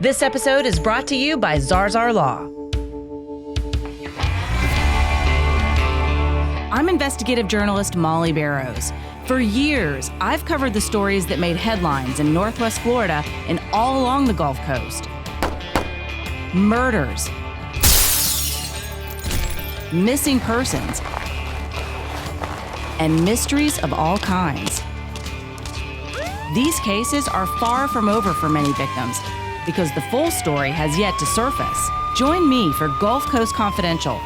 This episode is brought to you by Zarzar Law. I'm investigative journalist Molly Barrows. For years, I've covered the stories that made headlines in Northwest Florida and all along the Gulf Coast. Murders, missing persons, and mysteries of all kinds. These cases are far from over for many victims because the full story has yet to surface. Join me for Gulf Coast Confidential,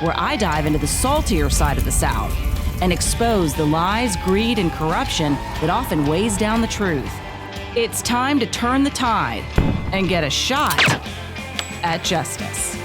where I dive into the saltier side of the South and expose the lies, greed, and corruption that often weighs down the truth. It's time to turn the tide and get a shot at justice.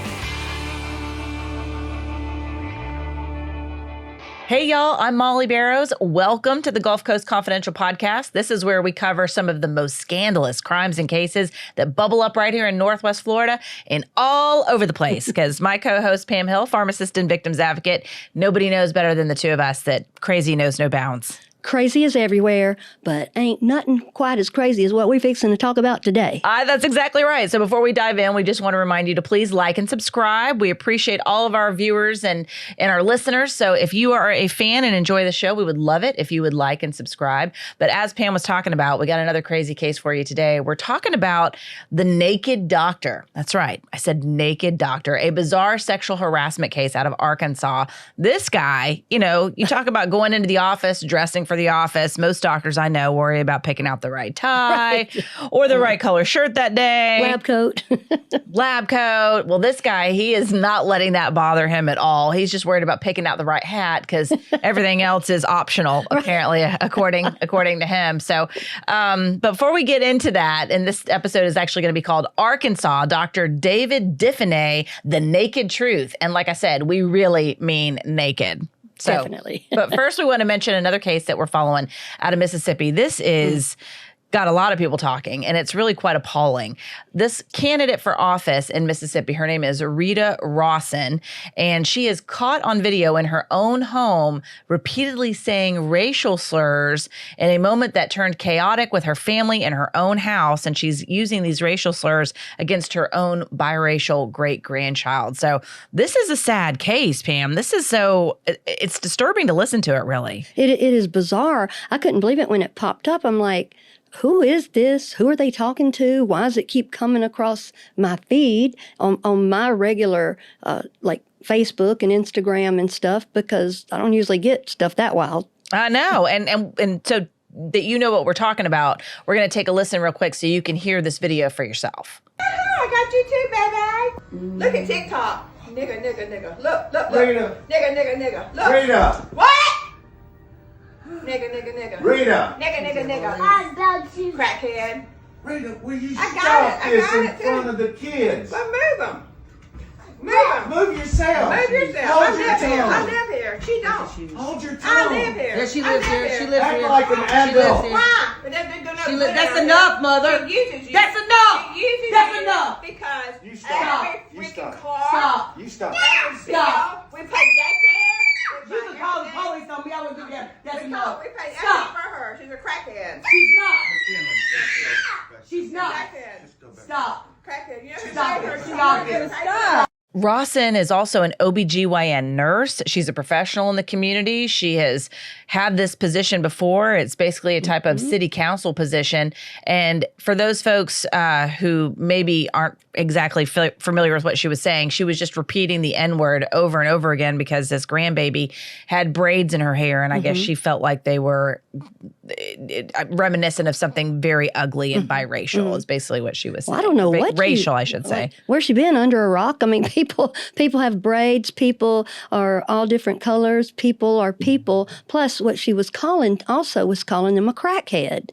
Hey y'all, I'm Molly Barrows. Welcome to the Gulf Coast Confidential podcast. This is where we cover some of the most scandalous crimes and cases that bubble up right here in Northwest Florida and all over the place. Because my co-host Pam Hill, pharmacist and victims advocate, nobody knows better than the two of us that crazy knows no bounds. Crazy is everywhere, but ain't nothing quite as crazy as what we're fixing to talk about today. That's exactly right. So before we dive in, we just want to remind you to please like and subscribe. We appreciate all of our viewers and our listeners. So if you are a fan and enjoy the show, we would love it if you would like and subscribe. But as Pam was talking about, we got another crazy case for you today. We're talking about the naked doctor. That's right. I said naked doctor, a bizarre sexual harassment case out of Arkansas. This guy, you talk about going into the office, dressing for the office. Most doctors I know worry about picking out the right tie or the right color shirt that day. Lab coat. Lab coat. Well, this guy, he is not letting that bother him at all. He's just worried about picking out the right hat because everything else is optional, apparently, according to him. So, but before we get into that, and this episode is actually going to be called Arkansas, Dr. David Diffine, The Naked Truth. And like I said, we really mean naked. So, definitely. But first, we want to mention another case that we're following out of Mississippi. This is got a lot of people talking, and it's really quite appalling. This candidate for office in Mississippi, her name is Rita Rawson, and she is caught on video in her own home repeatedly saying racial slurs in a moment that turned chaotic with her family in her own house, and she's using these racial slurs against her own biracial great-grandchild. So this is a sad case, Pam. It's disturbing to listen to it, really. It is bizarre. I couldn't believe it when it popped up. I'm like, who is this? Who are they talking to? Why does it keep coming across my feed on my regular, like Facebook and Instagram and stuff? Because I don't usually get stuff that wild. I know. And so that you know what we're talking about, we're going to take a listen real quick so you can hear this video for yourself. I got you too, baby. Look at TikTok. Nigga. Look. Rita. Nigga. Look. Rita. What? Nigga. Rita. Nigga. I got you. Crackhead. Rita, will you I got stop it. I this got in it, too. front of the kids? Well, move them. Move Move yourself. yourself. Hold your tongue. I live here. She don't. Hold your tongue. I live here. Yeah, she lives here. She lives Act here. like an adult. here. Why? But that's enough, mother. She uses you. That's enough. She uses That's you enough. Because You stop. every You freaking stop. car. Stop. You stop. Every Stop. bill, we pay daycare. You can call the police on me. I wouldn't do that. That's enough. We pay everything Stop. for her. She's a crackhead. She's not. She's not. Crackhead. Stop. Crackhead. You never Stop paid it. her. Stop it. Stop. Rawson is also an OBGYN nurse. She's a professional in the community. She has had this position before. It's basically a type of city council position. And for those folks who maybe aren't exactly familiar with what she was saying, she was just repeating the N-word over and over again because this grandbaby had braids in her hair. And I guess she felt like they were reminiscent of something very ugly and biracial is basically what she was saying. Well, I don't know what racial, I should say. Where's she been? Under a rock? I mean, people have braids. People are all different colors. People are people. Plus, what she was calling them a crackhead.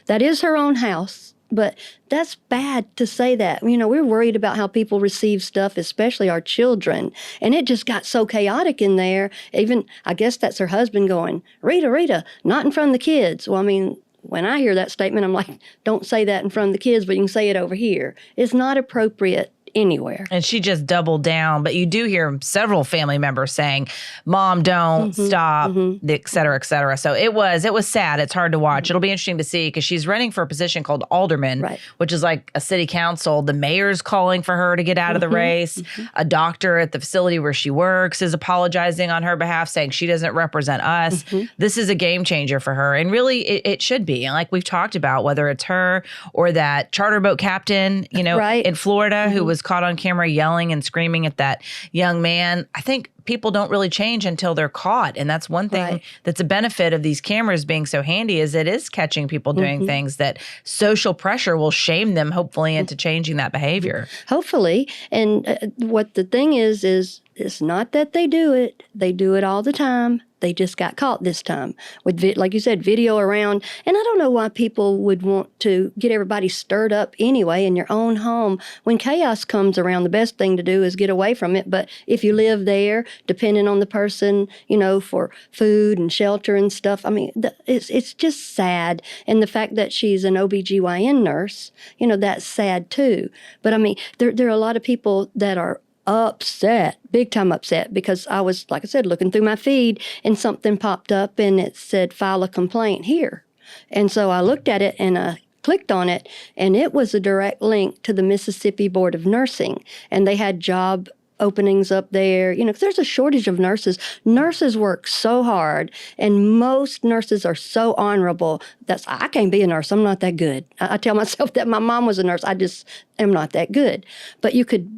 That is her own house. But that's bad to say that. We're worried about how people receive stuff, especially our children. And it just got so chaotic in there. Even, I guess that's her husband going, Rita, not in front of the kids. Well, I mean, when I hear that statement, I'm like, don't say that in front of the kids, but you can say it over here. It's not appropriate anywhere. And she just doubled down. But you do hear several family members saying, Mom, don't stop, et cetera, et cetera. So it was sad. It's hard to watch. It'll be interesting to see because she's running for a position called alderman, Right. which is like a city council. The mayor's calling for her to get out of the race. A doctor at the facility where she works is apologizing on her behalf, saying she doesn't represent us. This is a game changer for her. And really, it should be. And like we've talked about, whether it's her or that charter boat captain, Right. in Florida who was caught on camera yelling and screaming at that young man. I think people don't really change until they're caught. And that's one thing Right. that's a benefit of these cameras being so handy is it is catching people doing things that social pressure will shame them, hopefully, into changing that behavior. Hopefully. And what the thing is it's not that they do it. They do it all the time. They just got caught this time with, like you said, video around. And I don't know why people would want to get everybody stirred up anyway in your own home. When chaos comes around, the best thing to do is get away from it. But if you live there, depending on the person, for food and shelter and stuff, I mean, it's just sad. And the fact that she's an OBGYN nurse, that's sad too. But I mean, there are a lot of people that are upset, big time upset, because I was, like I said, looking through my feed and something popped up and it said, file a complaint here. And so I looked at it and I clicked on it and it was a direct link to the Mississippi Board of Nursing. And they had job openings up there, 'cause there's a shortage of nurses. Nurses work so hard and most nurses are so honorable. I can't be a nurse. I'm not that good. I tell myself that. My mom was a nurse. I just am not that good. But you could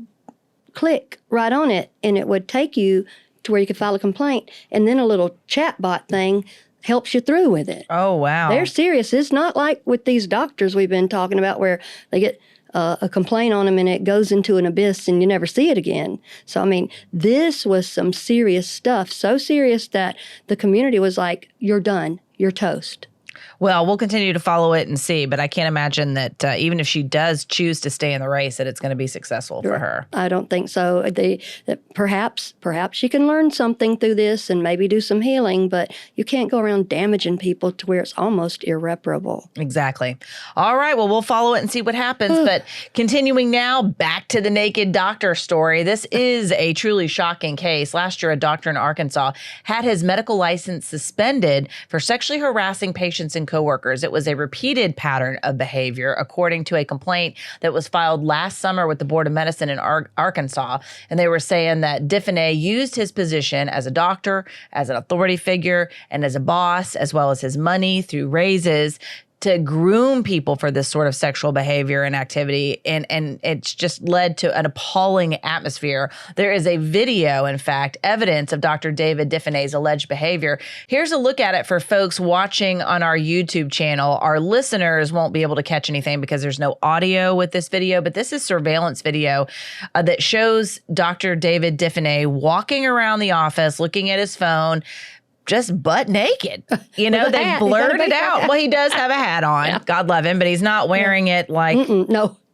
click right on it and it would take you to where you could file a complaint, and then a little chat bot thing helps you through with it. Oh, wow. They're serious. It's not like with these doctors we've been talking about where they get a complaint on them and it goes into an abyss and you never see it again. So, I mean, this was some serious stuff, so serious that the community was like, you're done, you're toast. Well, we'll continue to follow it and see, but I can't imagine that even if she does choose to stay in the race, that it's going to be successful for her. I don't think so. That perhaps she can learn something through this and maybe do some healing, but you can't go around damaging people to where it's almost irreparable. Exactly. All right. Well, we'll follow it and see what happens. But continuing now, back to the naked doctor story. This is a truly shocking case. Last year, a doctor in Arkansas had his medical license suspended for sexually harassing patients and coworkers. It was a repeated pattern of behavior, according to a complaint that was filed last summer with the Board of Medicine in Arkansas. And they were saying that Diffine used his position as a doctor, as an authority figure, and as a boss, as well as his money through raises to groom people for this sort of sexual behavior and activity. And it's just led to an appalling atmosphere. There is a video, in fact, evidence of Dr. David Diffine's alleged behavior. Here's a look at it for folks watching on our YouTube channel. Our listeners won't be able to catch anything because there's no audio with this video, but this is surveillance video that shows Dr. David Diffine walking around the office, looking at his phone, just butt naked. They blurred it out. Well, he does have a hat on. Yeah. God love him, but he's not wearing it like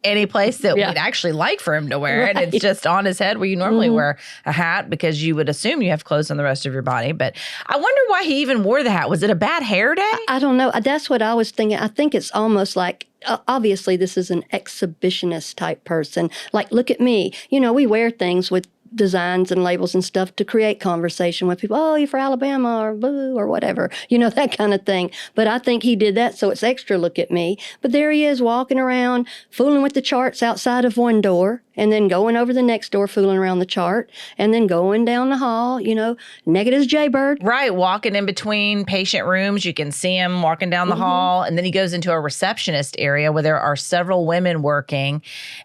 any place that we'd actually like for him to wear it. It's just on his head where you normally wear a hat because you would assume you have clothes on the rest of your body. But I wonder why he even wore the hat. Was it a bad hair day? I don't know. That's what I was thinking. I think it's almost like, obviously this is an exhibitionist type person. Like, look at me. We wear things with designs and labels and stuff to create conversation with people. Oh, you're from Alabama or boo or whatever, that kind of thing. But I think he did that so it's extra look at me. But there he is walking around, fooling with the charts outside of one door and then going over the next door, fooling around the chart and then going down the hall, naked as Jaybird. Right, walking in between patient rooms. You can see him walking down the hall. And then he goes into a receptionist area where there are several women working.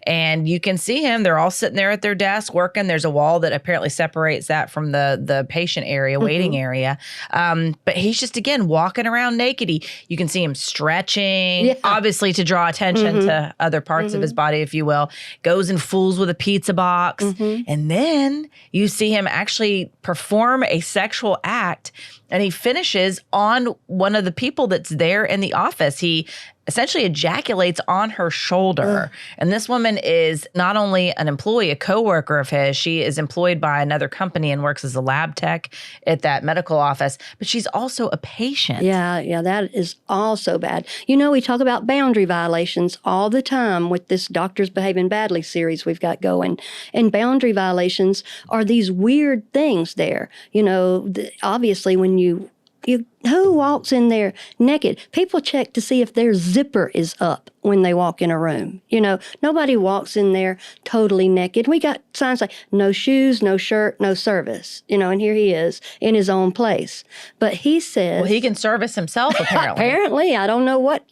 And you can see him. They're all sitting there at their desk working. There's a wall that apparently separates that from the patient area, waiting area. But he's just, again, walking around naked. You can see him stretching, obviously to draw attention to other parts of his body, if you will. Goes and fools with a pizza box. And then you see him actually perform a sexual act, and he finishes on one of the people that's there in the office. He essentially ejaculates on her shoulder. And this woman is not only an employee, a coworker of his, she is employed by another company and works as a lab tech at that medical office, but she's also a patient. Yeah, that is also bad. You know, we talk about boundary violations all the time with this Doctors Behaving Badly series we've got going. And boundary violations are these weird things there. You know, obviously when you who walks in there naked? People check to see if their zipper is up when they walk in a room. You know, nobody walks in there totally naked. We got signs like no shoes, no shirt, no service. You know, and here he is in his own place. But he says... Well, he can service himself, apparently. Apparently. I don't know what...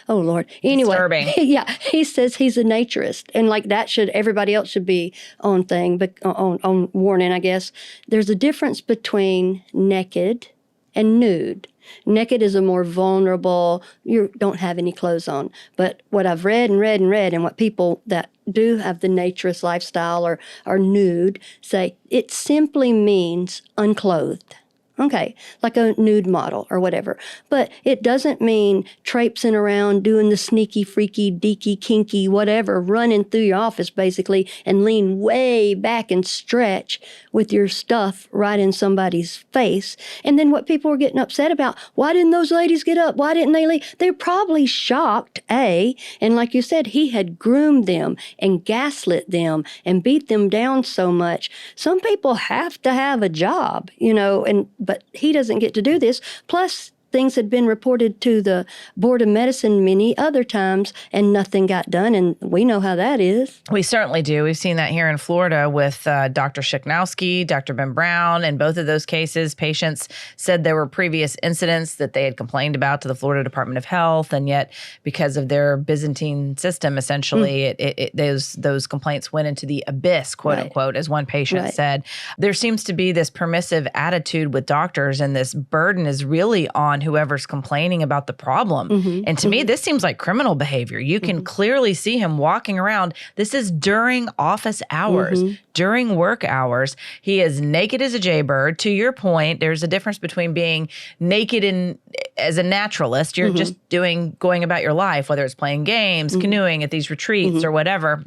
Oh, Lord. Anyway. Disturbing. Yeah. He says he's a naturist. And like that everybody else should be on thing, but on warning, I guess. There's a difference between naked and nude. Naked is a more vulnerable, you don't have any clothes on. But what I've read and what people that do have the naturist lifestyle or are nude say, it simply means unclothed. Okay, like a nude model or whatever. But it doesn't mean traipsing around doing the sneaky, freaky, deaky, kinky, whatever, running through your office basically and lean way back and stretch with your stuff right in somebody's face. And then what people were getting upset about, why didn't those ladies get up? Why didn't they leave? They're probably shocked, A. And like you said, he had groomed them and gaslit them and beat them down so much. Some people have to have a job, you know, but he doesn't get to do this. Plus, things had been reported to the Board of Medicine many other times, and nothing got done, and we know how that is. We certainly do. We've seen that here in Florida with Dr. Shiknowski, Dr. Ben Brown. In both of those cases, patients said there were previous incidents that they had complained about to the Florida Department of Health, and yet because of their Byzantine system, essentially, those complaints went into the abyss, quote unquote, as one patient said. There seems to be this permissive attitude with doctors, and this burden is really on whoever's complaining about the problem. And to me, this seems like criminal behavior. You can clearly see him walking around. This is during office hours, during work hours. He is naked as a jaybird. To your point, there's a difference between being naked as a naturalist. You're just going about your life, whether it's playing games, canoeing at these retreats or whatever.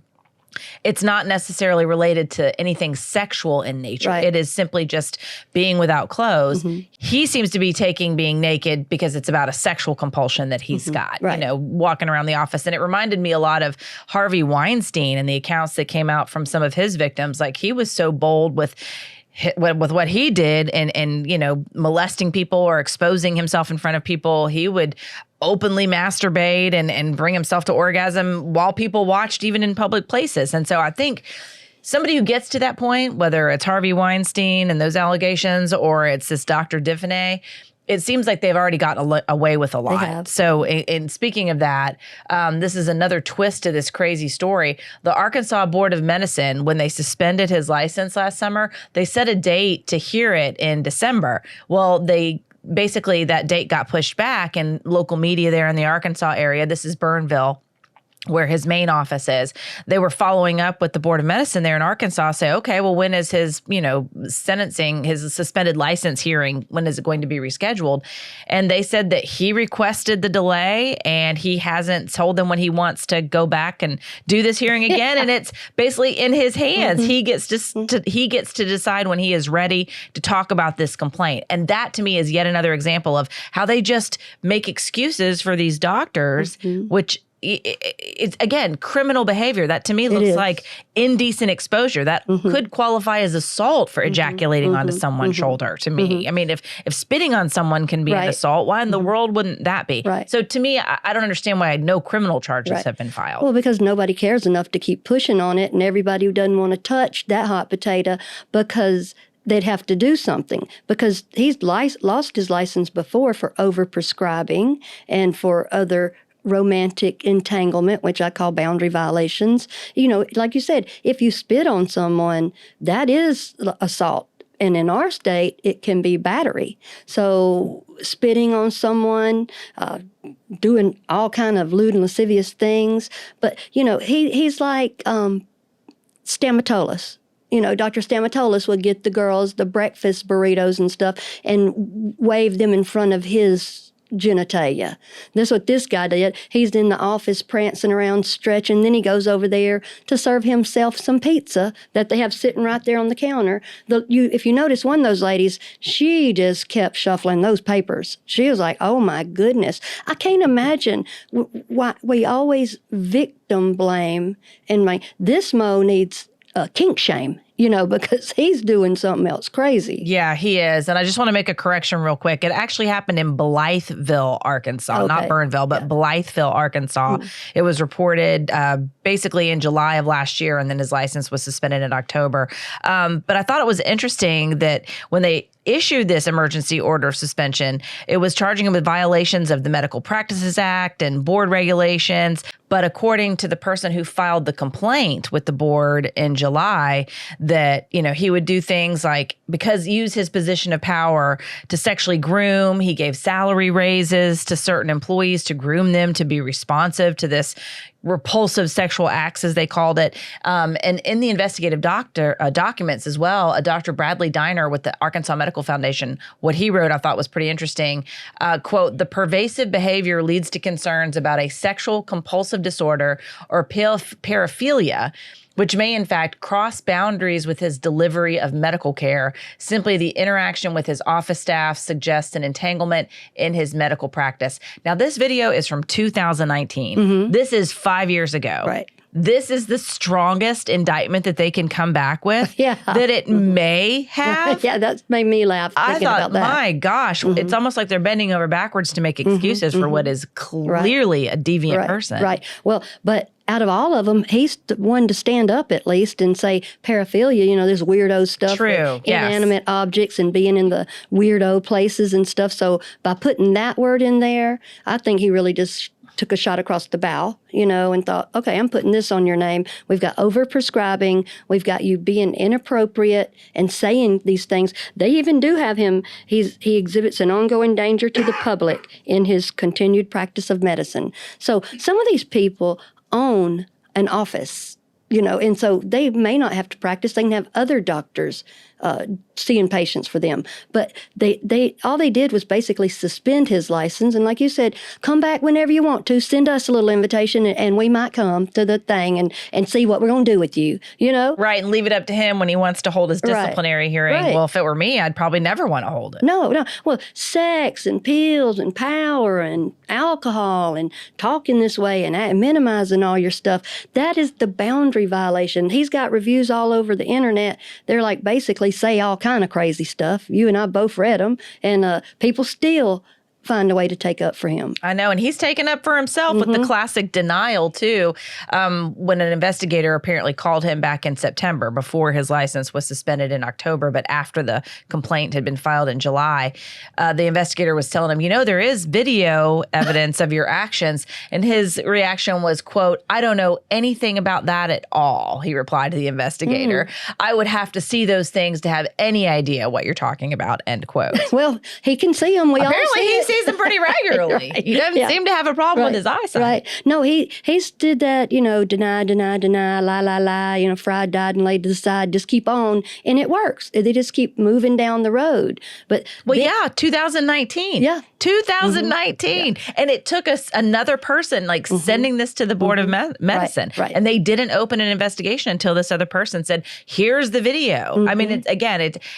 It's not necessarily related to anything sexual in nature. Right. It is simply just being without clothes. He seems to be taking being naked because it's about a sexual compulsion that he's got, you know, walking around the office. And it reminded me a lot of Harvey Weinstein and the accounts that came out from some of his victims. Like, he was so bold with what he did and you know, molesting people or exposing himself in front of people. He would openly masturbate and bring himself to orgasm while people watched, even in public places. And so I think somebody who gets to that point, whether it's Harvey Weinstein and those allegations or it's this Dr. Diffine, it seems like they've already gotten away with a lot. They have. So in speaking of that, this is another twist to this crazy story. The Arkansas Board of Medicine, when they suspended his license last summer, they set a date to hear it in December. Well, basically that date got pushed back, and local media there in the Arkansas area, this is Burnville, where his main office is, they were following up with the Board of Medicine there in Arkansas, say, okay, well, when is his, sentencing, his suspended license hearing, when is it going to be rescheduled? And they said that he requested the delay and he hasn't told them when he wants to go back and do this hearing again. And it's basically in his hands. He gets to decide when he is ready to talk about this complaint. And that to me is yet another example of how they just make excuses for these doctors, which it's, again, criminal behavior. That to me looks like indecent exposure. That could qualify as assault for ejaculating onto someone's shoulder, to me. I mean, if spitting on someone can be an assault, why in the world wouldn't that be? So to me, I don't understand why no criminal charges have been filed. Well, because nobody cares enough to keep pushing on it, and everybody who doesn't want to touch that hot potato because they'd have to do something, because he's lost his license before for overprescribing and for other romantic entanglement, which I call boundary violations. You know, like you said, if you spit on someone, that is assault. And in our state, it can be battery. So spitting on someone, doing all kind of lewd and lascivious things. But, he's like Stamatolis. Dr. Stamatolis would get the girls the breakfast burritos and stuff and wave them in front of his genitalia. That's what this guy did. He's in the office prancing around, stretching. Then he goes over there to serve himself some pizza that they have sitting right there on the counter. If you notice, one of those ladies, she just kept shuffling those papers. She was like, oh my goodness. I can't imagine why we always victim blame. And this Mo needs kink shame, because he's doing something else crazy. Yeah, he is. And I just want to make a correction real quick. It actually happened in Blytheville, Arkansas, not Burnville, but Blytheville, Arkansas. It was reported basically in July of last year, and then his license was suspended in October. But I thought it was interesting that when they issued this emergency order of suspension, it was charging him with violations of the Medical Practices Act and board regulations. But according to the person who filed the complaint with the board in July, that, he would do things like, use his position of power to sexually groom. He gave salary raises to certain employees to groom them to be responsive to this repulsive sexual acts, as they called it. And in the investigative documents as well, Dr. Bradley Diner with the Arkansas Medical Foundation, what he wrote I thought was pretty interesting. Quote, the pervasive behavior leads to concerns about a sexual compulsive disorder or paraphilia, which may in fact cross boundaries with his delivery of medical care. Simply the interaction with his office staff suggests an entanglement in his medical practice. Now, this video is from 2019. This is 5 years ago. Right. This is the strongest indictment that they can come back with that it may have. Yeah, that's made me laugh thinking about that. My gosh, it's almost like they're bending over backwards to make excuses for what is clearly a deviant person. Right. Well, but out of all of them, he's the one to stand up at least and say paraphilia, this weirdo stuff. True, yes. Inanimate objects and being in the weirdo places and stuff. So by putting that word in there, I think he really just took a shot across the bow, and thought, okay, I'm putting this on your name. We've got over-prescribing. We've got you being inappropriate and saying these things. They even do have him. He exhibits an ongoing danger to the public in his continued practice of medicine. So some of these people own an office, and so they may not have to practice. They can have other doctors seeing patients for them. But they all they did was basically suspend his license. And like you said, come back whenever you want to. Send us a little invitation and we might come to the thing and see what we're going to do with you, Right, and leave it up to him when he wants to hold his disciplinary hearing. Right. Well, if it were me, I'd probably never want to hold it. No. Well, sex and pills and power and alcohol and talking this way and minimizing all your stuff, that is the boundary violation. He's got reviews all over the internet. They're like basically say all kind of crazy stuff. You and I both read them, and people still find a way to take up for him. I know, and he's taken up for himself with the classic denial, too, when an investigator apparently called him back in September before his license was suspended in October, but after the complaint had been filed in July. The investigator was telling him, there is video evidence of your actions, and his reaction was, quote, I don't know anything about that at all, he replied to the investigator. I would have to see those things to have any idea what you're talking about, end quote. Well, he can see them. Apparently, he sees them pretty regularly. Right. He doesn't seem to have a problem with his eyesight. Right. No, he's did that, deny, lie, fried, died, and laid to the side, just keep on, and it works. They just keep moving down the road. But 2019. Yeah. 2019. And it took us another person sending this to the Board of Medicine. Right. And they didn't open an investigation until this other person said, here's the video. I mean,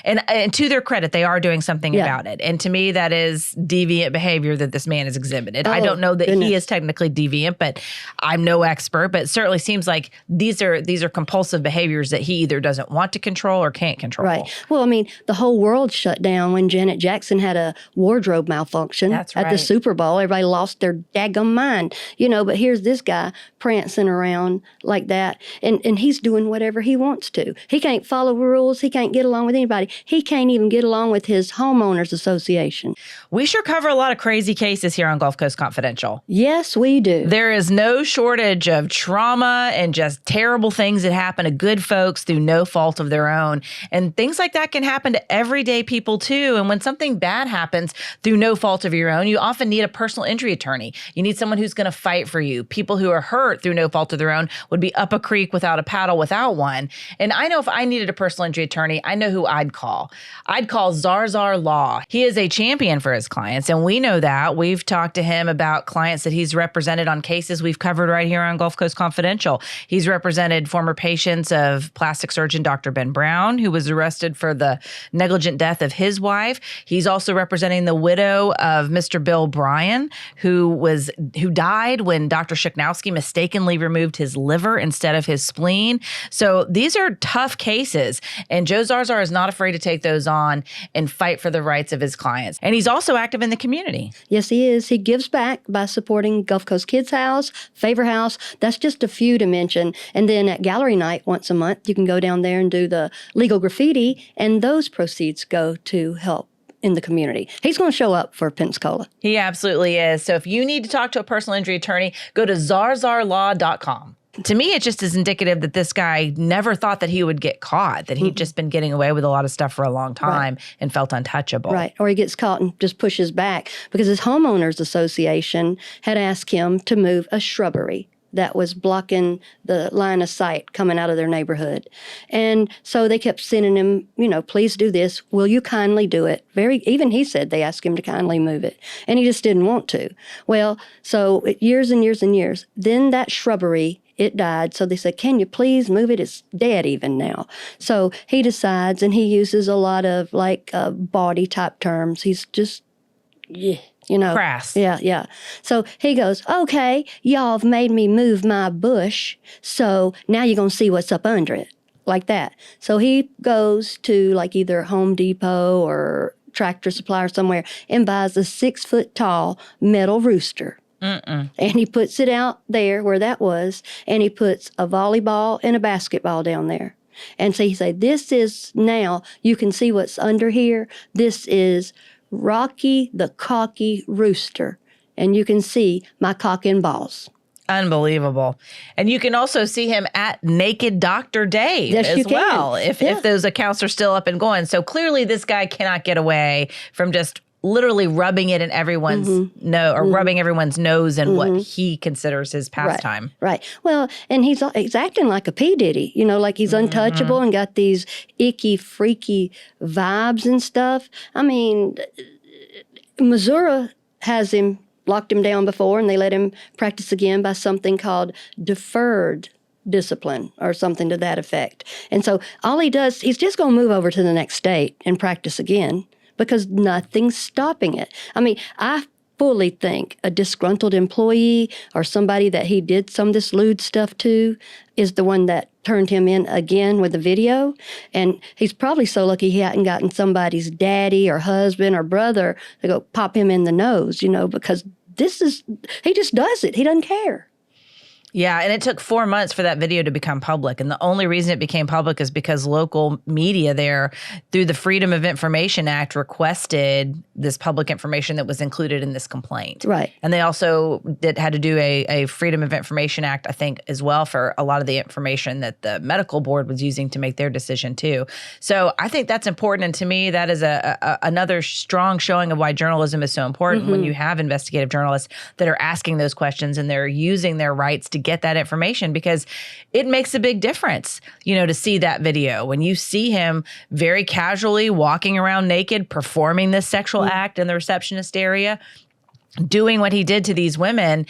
and to their credit, they are doing something about it. And to me, that is deviant behavior that this man has exhibited. I don't know that he is technically deviant, but I'm no expert, but it certainly seems like these are compulsive behaviors that he either doesn't want to control or can't control. Right. Well, I mean, the whole world shut down when Janet Jackson had a wardrobe malfunction at the Super Bowl. Everybody lost their daggum mind, but here's this guy prancing around like that, and he's doing whatever he wants to. He can't follow rules. He can't get along with anybody. He can't even get along with his homeowners association. We sure cover a lot of crazy cases here on Gulf Coast Confidential. Yes, we do. There is no shortage of trauma and just terrible things that happen to good folks through no fault of their own. And things like that can happen to everyday people too. And when something bad happens through no fault of your own, you often need a personal injury attorney. You need someone who's going to fight for you. People who are hurt through no fault of their own would be up a creek without a paddle without one. And I know if I needed a personal injury attorney, I know who I'd call. I'd call Zarzar Law. He is a champion for his clients, and we know that. We've talked to him about clients that he's represented on cases we've covered right here on Gulf Coast Confidential. He's represented former patients of plastic surgeon Dr. Ben Brown, who was arrested for the negligent death of his wife. He's also representing the widow of Mr. Bill Bryan, who died when Dr. Shuknowski mistakenly removed his liver instead of his spleen. So these are tough cases, and Joe Zarzar is not afraid to take those on and fight for the rights of his clients. And he's also active in the community. Yes, he is. He gives back by supporting Gulf Coast Kids House, Favor House. That's just a few to mention. And then at Gallery Night once a month, you can go down there and do the legal graffiti, and those proceeds go to help in the community. He's going to show up for Pensacola. He absolutely is. So if you need to talk to a personal injury attorney, go to zarzarlaw.com. To me, it just is indicative that this guy never thought that he would get caught, that he'd just been getting away with a lot of stuff for a long time and felt untouchable. Right. Or he gets caught and just pushes back because his homeowners association had asked him to move a shrubbery that was blocking the line of sight coming out of their neighborhood. And so they kept sending him, please do this. Will you kindly do it? Even he said they asked him to kindly move it. And he just didn't want to. Well, so years and years and years. Then that shrubbery, it died. So they said, can you please move it? It's dead even now. So he decides, and he uses a lot of body type terms. He's just, Crass. Yeah. So he goes, okay, y'all have made me move my bush. So now you're going to see what's up under it, like that. So he goes to either Home Depot or Tractor Supply or somewhere and buys a 6-foot tall metal rooster. And he puts it out there where that was, and he puts a volleyball and a basketball down there. And so he said, this is now, you can see what's under here. This is Rocky the Cocky Rooster. And you can see my cock and balls. Unbelievable. And you can also see him at Naked Dr. Dave as well, if those accounts are still up and going. So clearly this guy cannot get away from just literally rubbing it in everyone's rubbing everyone's nose in what he considers his pastime. Right. Well, and he's acting like a P. Diddy, like he's untouchable and got these icky, freaky vibes and stuff. I mean, Missouri has him locked him down before, and they let him practice again by something called deferred discipline or something to that effect. And so all he does, he's just going to move over to the next state and practice again, because nothing's stopping it. I mean, I fully think a disgruntled employee or somebody that he did some of this lewd stuff to is the one that turned him in again with the video. And he's probably so lucky he hadn't gotten somebody's daddy or husband or brother to go pop him in the nose, because he just does it. He doesn't care. Yeah, and it took 4 months for that video to become public. And the only reason it became public is because local media there, through the Freedom of Information Act, requested this public information that was included in this complaint. Right. And they also had to do a Freedom of Information Act, I think, as well, for a lot of the information that the medical board was using to make their decision, too. So I think that's important. And to me, that is another strong showing of why journalism is so important when you have investigative journalists that are asking those questions and they're using their rights to get that information, because it makes a big difference, to see that video. When you see him very casually walking around naked, performing this sexual act in the receptionist area, doing what he did to these women,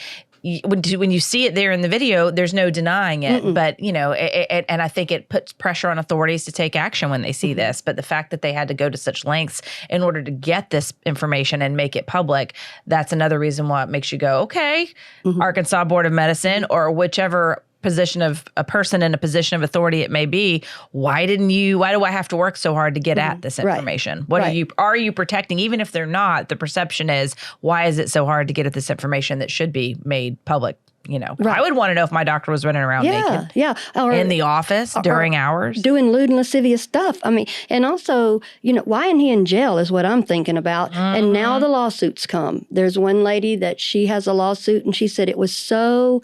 when you see it there in the video, there's no denying it. But, and I think it puts pressure on authorities to take action when they see this. But the fact that they had to go to such lengths in order to get this information and make it public, that's another reason why it makes you go, okay, Arkansas Board of Medicine, or whichever position of a person in a position of authority it may be, why do I have to work so hard to get at this information? What are you protecting? Even if they're not, the perception is, why is it so hard to get at this information that should be made public? I would want to know if my doctor was running around naked. Or in the office during hours. Doing lewd and lascivious stuff. I mean, and also, why isn't he in jail is what I'm thinking about. And now the lawsuits come. There's one lady that she has a lawsuit, and she said it was so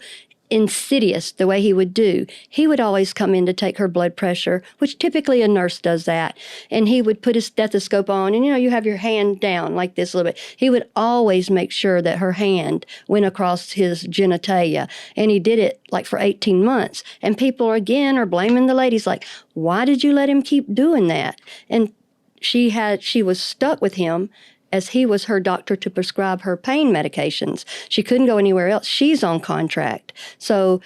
insidious the way he would do. He would always come in to take her blood pressure, which typically a nurse does that. And he would put his stethoscope on, and you have your hand down like this a little bit. He would always make sure that her hand went across his genitalia. And he did it for 18 months. And people are blaming the ladies, why did you let him keep doing that? And she was stuck with him as he was her doctor to prescribe her pain medications. She couldn't go anywhere else. She's on contract. So,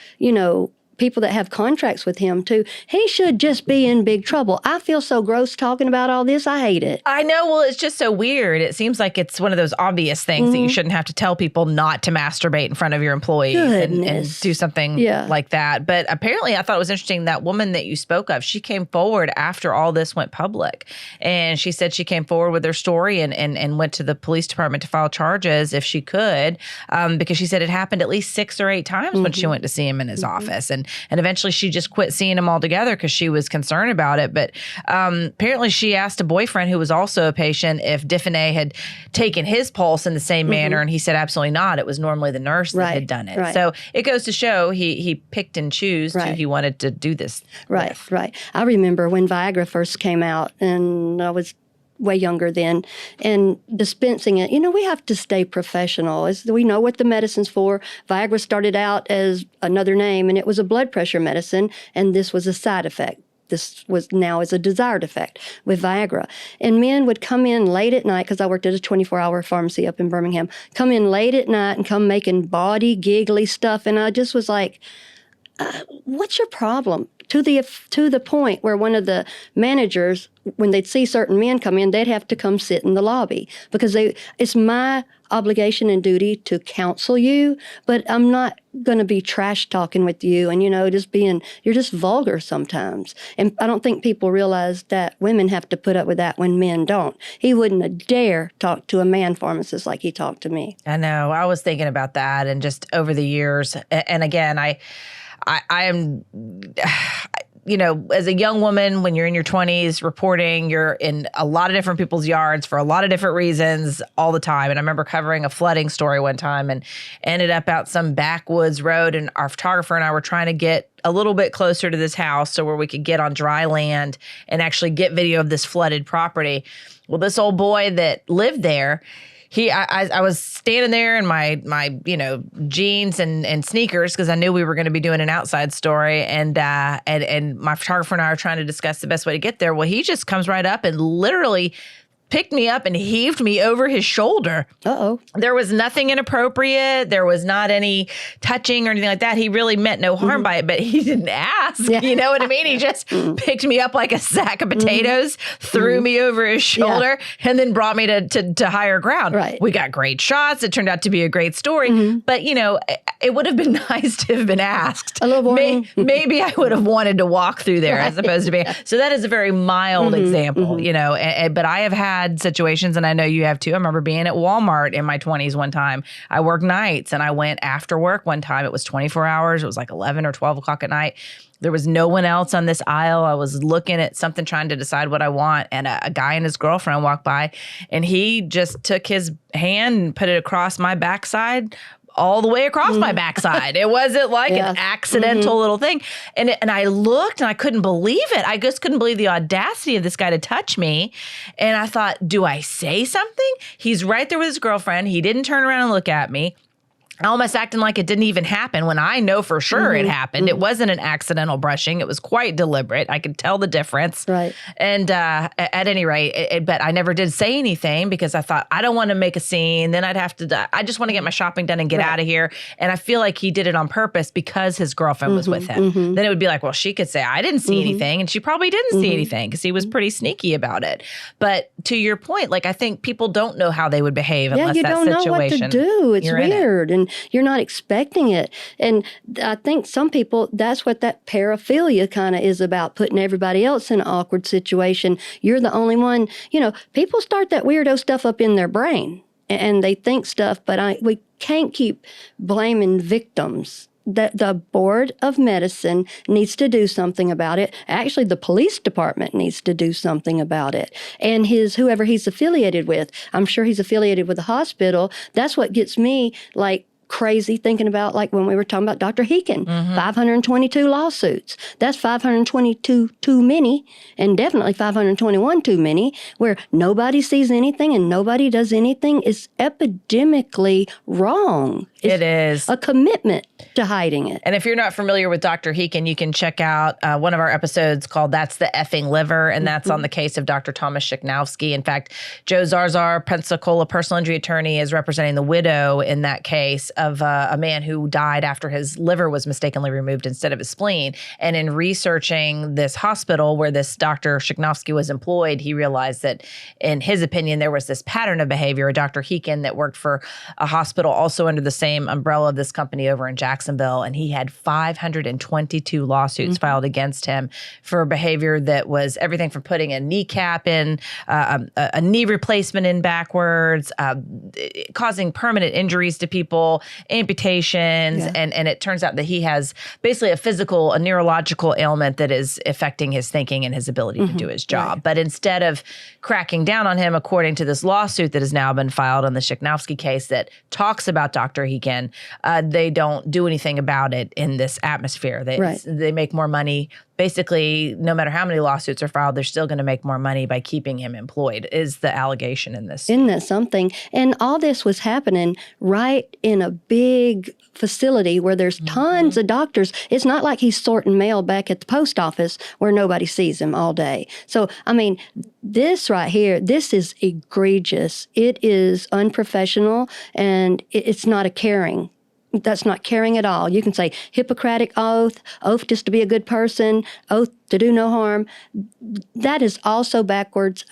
people that have contracts with him too, he should just be in big trouble. I feel so gross talking about all this. I hate it. I know. Well, it's just so weird. It seems like it's one of those obvious things that you shouldn't have to tell people not to masturbate in front of your employees and do something like that. But apparently, I thought it was interesting, that woman that you spoke of, she came forward after all this went public. And she said she came forward with her story and went to the police department to file charges if she could, because she said it happened at least 6 or 8 times when she went to see him in his office. And eventually she just quit seeing him altogether because she was concerned about it. But apparently she asked a boyfriend who was also a patient if Diffine had taken his pulse in the same manner. And he said absolutely not. It was normally the nurse that had done it. Right. So it goes to show he picked and chose who he wanted to do this with. Right. I remember when Viagra first came out, and I was way younger then, and dispensing it. We have to stay professional. We know what the medicine's for. Viagra started out as another name, and it was a blood pressure medicine, and this was a side effect. This was now is a desired effect with Viagra. And men would come in late at night, because I worked at a 24-hour pharmacy up in Birmingham, come in late at night and come making body giggly stuff, and I just was like, what's your problem? To the point where one of the managers, when they'd see certain men come in, they'd have to come sit in the lobby, because it's my obligation and duty to counsel you, but I'm not going to be trash talking with you and, you're just vulgar sometimes. And I don't think people realize that women have to put up with that when men don't. He wouldn't dare talk to a man pharmacist like he talked to me. I know. I was thinking about that, and just over the years. And again, I am, as a young woman, when you're in your 20s reporting, you're in a lot of different people's yards for a lot of different reasons all the time. And I remember covering a flooding story one time and ended up out some backwoods road. And our photographer and I were trying to get a little bit closer to this house so where we could get on dry land and actually get video of this flooded property. Well, this old boy that lived there, I was standing there in my jeans and sneakers, because I knew we were going to be doing an outside story, and my photographer and I are trying to discuss the best way to get there. Well, he just comes right up and literally picked me up and heaved me over his shoulder. Uh-oh. There was nothing inappropriate. There was not any touching or anything like that. He really meant no harm by it, but he didn't ask. Yeah. You know what I mean? He just picked me up like a sack of potatoes, threw me over his shoulder, and then brought me to higher ground. Right. We got great shots. It turned out to be a great story. But, it would have been nice to have been asked. A little warning. Maybe I would have wanted to walk through there as opposed to being. So that is a very mild example, but I have had situations, and I know you have too. I remember being at Walmart in my 20s one time. I worked nights, and I went after work one time. It was 24 hours. It was like 11 or 12 o'clock at night. There was no one else on this aisle. I was looking at something, trying to decide what I want, and a guy and his girlfriend walked by, and he just took his hand and put it across my backside, all the way across my backside. It wasn't like an accidental little thing. And I looked, and I couldn't believe it. I just couldn't believe the audacity of this guy to touch me. And I thought, do I say something? He's right there with his girlfriend. He didn't turn around and look at me. Almost acting like it didn't even happen when I know for sure it happened. It wasn't an accidental brushing. It was quite deliberate. I could tell the difference. Right. And at any rate, but I never did say anything, because I thought, I don't want to make a scene. Then I'd have to, I just want to get my shopping done and get out of here. And I feel like he did it on purpose because his girlfriend was with him. Then it would be like, well, she could say, I didn't see anything. And she probably didn't see anything, because he was pretty sneaky about it. But to your point, I think people don't know how they would behave unless you that don't know what to do. It's weird. And you're not expecting it. And I think some people, that's what that paraphilia kind of is about, putting everybody else in an awkward situation. You're the only one. People start that weirdo stuff up in their brain, and they think stuff, but we can't keep blaming victims. The Board of Medicine needs to do something about it. Actually, the police department needs to do something about it. And whoever he's affiliated with, I'm sure he's affiliated with the hospital. That's what gets me crazy thinking about, like when we were talking about Dr. Heekin, 522 lawsuits. That's 522 too many, and definitely 521 too many, where nobody sees anything and nobody does anything. Is epidemically wrong. It is a commitment to hiding it. And if you're not familiar with Dr. Heekin, you can check out one of our episodes called That's the Effing Liver, and that's on the case of Dr. Thomas Shiknowski. In fact, Joe Zarzar, Pensacola personal injury attorney, is representing the widow in that case of a man who died after his liver was mistakenly removed instead of his spleen. And in researching this hospital where this Dr. Shiknowski was employed, he realized that, in his opinion, there was this pattern of behavior. Dr. Heekin that worked for a hospital also under the same umbrella of this company over in Jacksonville, and he had 522 lawsuits filed against him for behavior that was everything from putting a kneecap in, a knee replacement in backwards, causing permanent injuries to people, amputations, and it turns out that he has basically a neurological ailment that is affecting his thinking and his ability to do his job. But instead of cracking down on him, according to this lawsuit that has now been filed on the Shiknowski case that talks about Dr. Heekin, they don't do anything about it in this atmosphere. They make more money. Basically, no matter how many lawsuits are filed, they're still going to make more money by keeping him employed, is the allegation in this. Isn't that something? And all this was happening right in a big facility where there's tons of doctors. It's not like he's sorting mail back at the post office where nobody sees him all day. So, I mean, this right here, this is egregious. It is unprofessional, and it's not a caring. That's not caring at all. You can say Hippocratic oath just to be a good person, oath to do no harm. That is also backwards.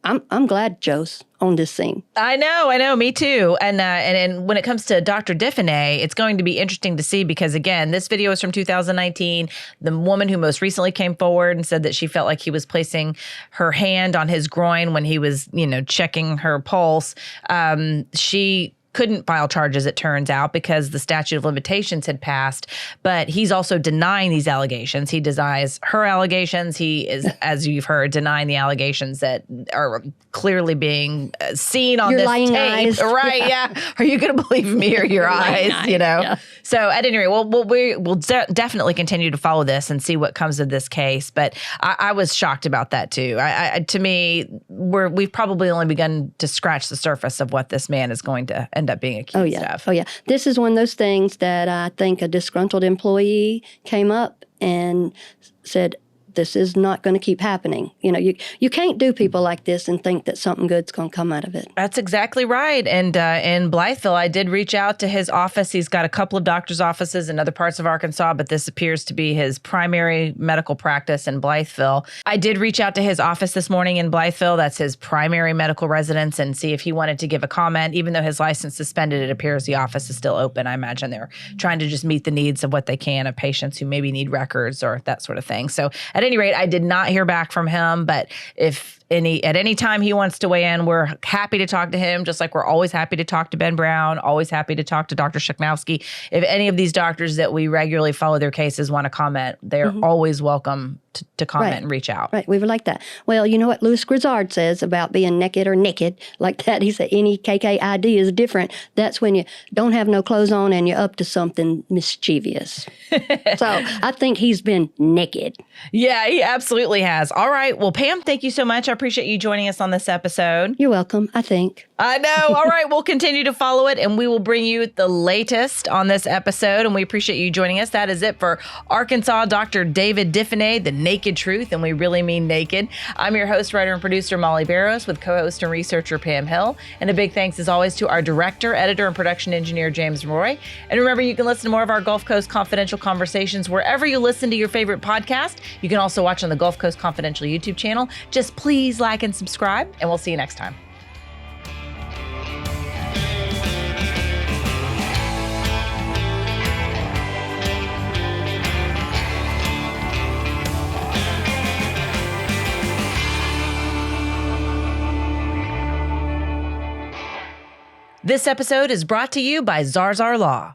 I'm glad Joe's on this scene. I know, me too. And when it comes to Dr. Diffine, it's going to be interesting to see because, again, this video is from 2019. The woman who most recently came forward and said that she felt like he was placing her hand on his groin when he was, checking her pulse. She couldn't file charges, it turns out, because the statute of limitations had passed. But he's also denying these allegations. He denies her allegations. He is, as you've heard, denying the allegations that are clearly being seen on this lying tape. eyes. Right, yeah. Are you going to believe me or your eyes, Yeah. So at any rate, we'll definitely continue to follow this and see what comes of this case. But I was shocked about that, too. To me, we've probably only begun to scratch the surface of what this man is going to end up being accused of. Oh, yeah. This is one of those things that I think a disgruntled employee came up and said, this is not going to keep happening. You can't do people like this and think that something good's going to come out of it. That's exactly right. And in Blytheville, I did reach out to his office. He's got a couple of doctor's offices in other parts of Arkansas, but this appears to be his primary medical practice in Blytheville. I did reach out to his office this morning in Blytheville. That's his primary medical residence, and see if he wanted to give a comment. Even though his license suspended, it appears the office is still open. I imagine they're trying to just meet the needs of what they can of patients who maybe need records or that sort of thing. So at any rate, I did not hear back from him, but if at any time he wants to weigh in, we're happy to talk to him, just like we're always happy to talk to Ben Brown, always happy to talk to Dr. Shiknowski. If any of these doctors that we regularly follow their cases want to comment, they're always welcome to comment and reach out. Right. We would like that. Well, you know what Louis Grizzard says about being naked or naked like that? He said any KKID is different. That's when you don't have no clothes on and you're up to something mischievous. So I think he's been naked. Yeah, he absolutely has. All right. Well, Pam, thank you so much. I appreciate you joining us on this episode. You're welcome, I think. I know. All right. We'll continue to follow it, and we will bring you the latest on this episode, and we appreciate you joining us. That is it for Arkansas Dr. David Diffine, the naked truth, and we really mean naked. I'm your host, writer, and producer, Molly Barrows, with co-host and researcher Pam Hill. And a big thanks, as always, to our director, editor, and production engineer, James Roy. And remember, you can listen to more of our Gulf Coast Confidential conversations wherever you listen to your favorite podcast. You can also watch on the Gulf Coast Confidential YouTube channel. Just please like and subscribe, and we'll see you next time. This episode is brought to you by Zarzar Law.